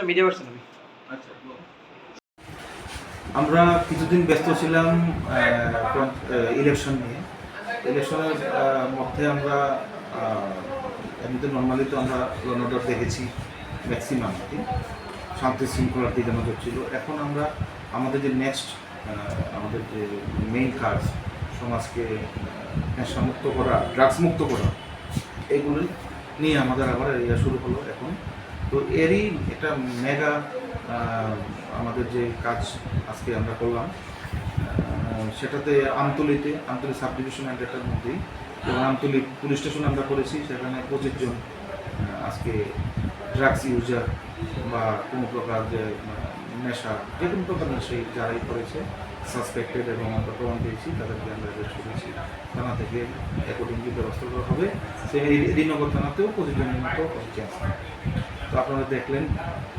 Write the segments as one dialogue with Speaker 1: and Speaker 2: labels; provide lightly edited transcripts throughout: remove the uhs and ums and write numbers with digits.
Speaker 1: Media পারছেন আমি।
Speaker 2: আচ্ছা, আমরা কিছুদিন ব্যস্ত ছিলাম ইলেকশন নিয়ে। ইলেকশনের মধ্যে আমরা এমনিতে নর্মালি তো আমরা রণদর দেখেছি ম্যাক্সিমাম শান্তি শৃঙ্খলার দিকে নজর ছিল। এখন আমরা আমাদের যে নেক্সট আমাদের যে মেইন কাজ সমাজকে নেশামুক্ত করা, ড্রাগস মুক্ত করা, এইগুলি নিয়ে আমাদের আবার এরিয়া শুরু হলো এখন। তো এরই একটা মেগা আমাদের যে কাজ আজকে আমরা করলাম সেটাতে আমতলিতে আমতলি সাব ডিভিশন এটার মধ্যেই এবং আমতলি পুলিশ স্টেশন আমরা করেছি। সেখানে 25 জন আজকে ড্রাগস ইউজার বা কোনো প্রকার যে নেশা যে কোনো প্রকার নেশাই যারাই করেছে সাসপেক্টেড এবং আমরা প্রমাণ পেয়েছি তাদেরকে আমরা অ্যারেস্ট করেছি। থানা থেকে অ্যাকর্ডিংলি ব্যবস্থা করা হবে। সেই শ্রীনগর থানাতেও 25 জনের মতো চেঞ্জ। তো আপনারা দেখলেন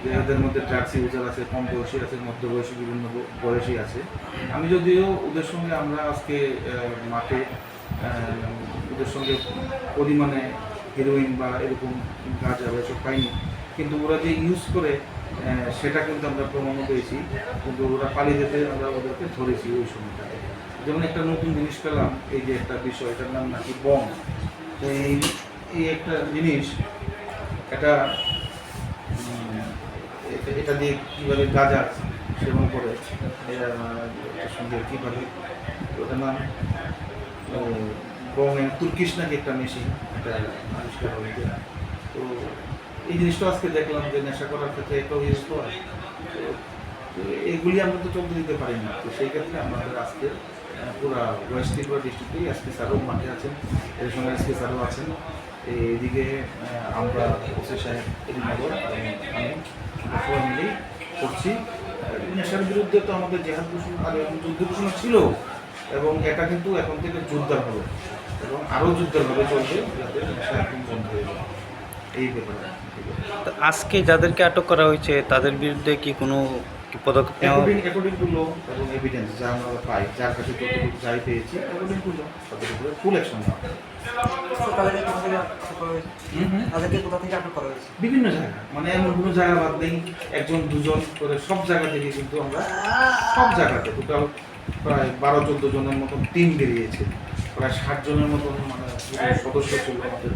Speaker 2: যে এদের মধ্যে ড্রাগস ইউজার আছে, কম বয়সী আছে, মধ্যবয়সী, বিভিন্ন বয়সী আছে। আমি যদিও ওদের সঙ্গে আমরা আজকে মাঠে ওদের সঙ্গে পরিমাণে হিরোইন বা এরকম গাঁজা এসব পাইনি, কিন্তু ওরা যে ইউজ করে সেটা কিন্তু আমরা প্রমাণও পেয়েছি। কিন্তু ওরা পালিয়ে যেতে আমরা ওদেরকে ধরেছি ওই সময়টাতে। যেমন একটা নতুন জিনিস পেলাম, এই যে একটা বিষয়, এটার নাম নাকি বম। তো এই একটা জিনিস, এটা দিয়ে কীভাবে গাঁজা সেবন করে এটার সঙ্গে কীভাবে, ওটার নাম বমের তুর্কিশ নাকি একটা মেশিন, এটা আবিষ্কার হয়েছে। তো এই জিনিসটা আজকে দেখলাম যে নেশা করার ক্ষেত্রে এটাও ইউজ করা। তো এইগুলি আমরা তো চলতে দিতে পারি না। তো সেই ক্ষেত্রে আমাদের আজকে পুরা ওয়েস্ট ত্রিপুরা ডিস্ট্রিক্টেই এসপি স্যারও মাঠে আছেন, এর সঙ্গে এসপি স্যারও আছেন। এইদিকে আমরা ওসি সাহেব শ্রীনগর এবং আমি সবাই মিলেই করছি। নেশার বিরুদ্ধে তো আমাদের জেহাদ ঘোষণা আর যুদ্ধ ঘোষণা ছিল এবং এটা কিন্তু এখন থেকে জোরদার হবে এবং আরও জোরদারভাবে চলবে যাতে নেশা এখন বন্ধ হয়ে যায় এই ব্যাপারে।
Speaker 1: আজকে যাদেরকে আটক করা হয়েছে তাদের বিরুদ্ধে কি কোনো পদক্ষেপ নেওয়া হবে?
Speaker 2: অ্যাকর্ডিং টু ল এবং এভিডেন্স যা আমরা পাই, যার কাছে যতটুকু যাই পেয়েছি, অ্যাকর্ডিং টু ল তাদের উপরে ফুল অ্যাকশন নেওয়া হবে। বিভিন্ন জায়গা, মানে এমন কোনো জায়গা বাদ নেই, একজন দুজন করে সব জায়গা থেকে কিন্তু আমরা সব জায়গাতে টোটাল প্রায় 12-14 জনের মতন টিম বেরিয়েছে, প্রায় 60 জনের মতন মানে সদস্য ছিল আমাদের।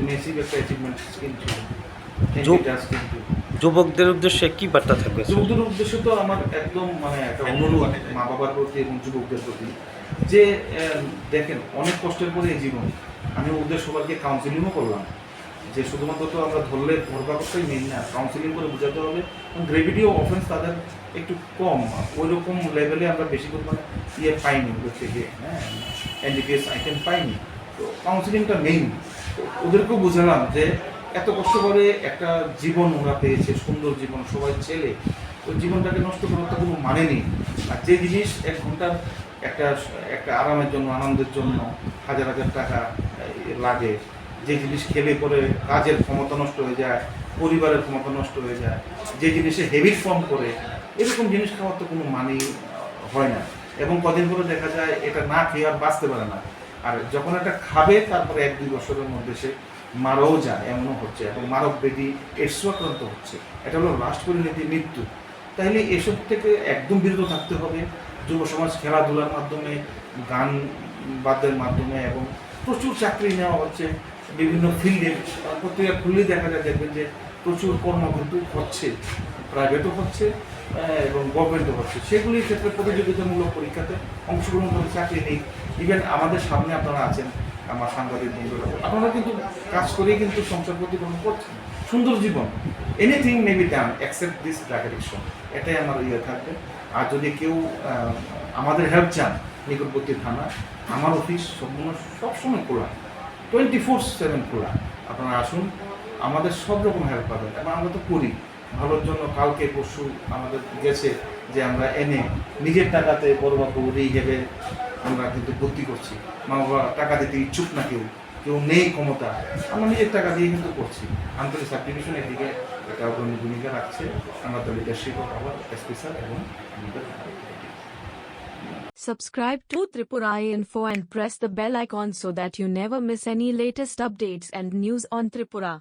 Speaker 2: মেসিভ একটা অ্যাচিভমেন্ট স্কিম ছিল।
Speaker 1: যুবকদের উদ্দেশ্যে কি বার্তা থাকবে?
Speaker 2: যুবকদের উদ্দেশ্যে তো আমার একদম মানে একটা অনুরোধ মা বাবার প্রতি এবং যুবকদের প্রতি যে দেখেন অনেক কষ্টের পরে এই জীবন। আমি ওদের সবাইকে কাউন্সিলিংও করলাম যে শুধুমাত্র তো আমরা ধরবা করতেই মেন না, কাউন্সিলিং করে বোঝাতে হবে। এবং গ্রেভিটি অফ অফেন্স তাদের একটু কম, ওই রকম লেভেলে আমরা বেশি পরিমাণে পাইনি ওদের থেকে, হ্যাঁ এনডিপিএস আইটেম পাইনি। তো কাউন্সিলিংটা মেইন। তো ওদেরকেও বোঝালাম যে এত কষ্ট করে একটা জীবন ওরা পেয়েছে, সুন্দর জীবন, সবাই ছেলে, ওই জীবনটাকে নষ্ট করার তো কোনো মানে নেই। আর যে জিনিস 1 ঘন্টার একটা আরামের জন্য, আনন্দের জন্য 1000 টাকা লাগে, যে জিনিস খেলে পরে কাজের ক্ষমতা নষ্ট হয়ে যায়, পরিবারের ক্ষমতা নষ্ট হয়ে যায়, যে জিনিসে হেবিট ফর্ম করে, এরকম জিনিস খাওয়ার তো কোনো মানেই হয় না। এবং কদিন পরে দেখা যায় এটা না খেয়ে আর বাঁচতে পারে না। আর যখন এটা খাবে তারপরে 1-2 বছরের মধ্যে সে মারাও যায়, এমনও হচ্ছে, এবং মারক ব্যাধি এডসও আক্রান্ত হচ্ছে। এটা হলো লাস্ট পরিণতি মৃত্যু। তাইলে এসব থেকে একদম বিরত থাকতে হবে। যুব সমাজ খেলাধুলার মাধ্যমে, গান বাদ্যের মাধ্যমে, এবং প্রচুর চাকরি নেওয়া হচ্ছে বিভিন্ন ফিল্ডে। পত্রিকা খুললেই দেখা যায়, দেখবেন যে প্রচুর কর্ম কিন্তু হচ্ছে, প্রাইভেটও হচ্ছে এবং গভর্নমেন্টও হচ্ছে। সেগুলির ক্ষেত্রে প্রতিযোগিতামূলক পরীক্ষাতে অংশগ্রহণ করে চাকরি নেই। ইভেন আমাদের সামনে আপনারা আছেন, আমার সাংবাদিক বন্ধুরা, আপনারা কিন্তু কাজ করেই কিন্তু সংসার প্রতিগ্রহণ করছেন, সুন্দর জীবন। Anything may be done except this drug addiction, এটাই আমার থাকবে। আর যদি কেউ আমাদের হেল্প চান, নিকটবর্তী থানা, আমার অফিস সবসময় খোলা, 24/7 খোলা। আপনারা আসুন, আমাদের সব রকম হেল্প পাবেন এবং আমরা তো করি ভালোর জন্য। কালকে পরশু আমাদের গেছে যে আমরা এনে নিজের টাকাতে বড়বাবু রিহেবে আমরা কিন্তু ভর্তি করছি। মা বাবা টাকা দিতে ইচ্ছুক না, কেউ নেই ক্ষমতা, আমরা নিজের টাকা দিয়ে কিন্তু করছি। আন্তরিক সাব ডিভিশন এদিকে এটা অগ্রণী ভূমিকা রাখছে। আমরা তো leadership of our SP sir এবং আমাদের
Speaker 3: Subscribe to Tripura Info and press the bell icon so that you never miss any latest updates and news on Tripura.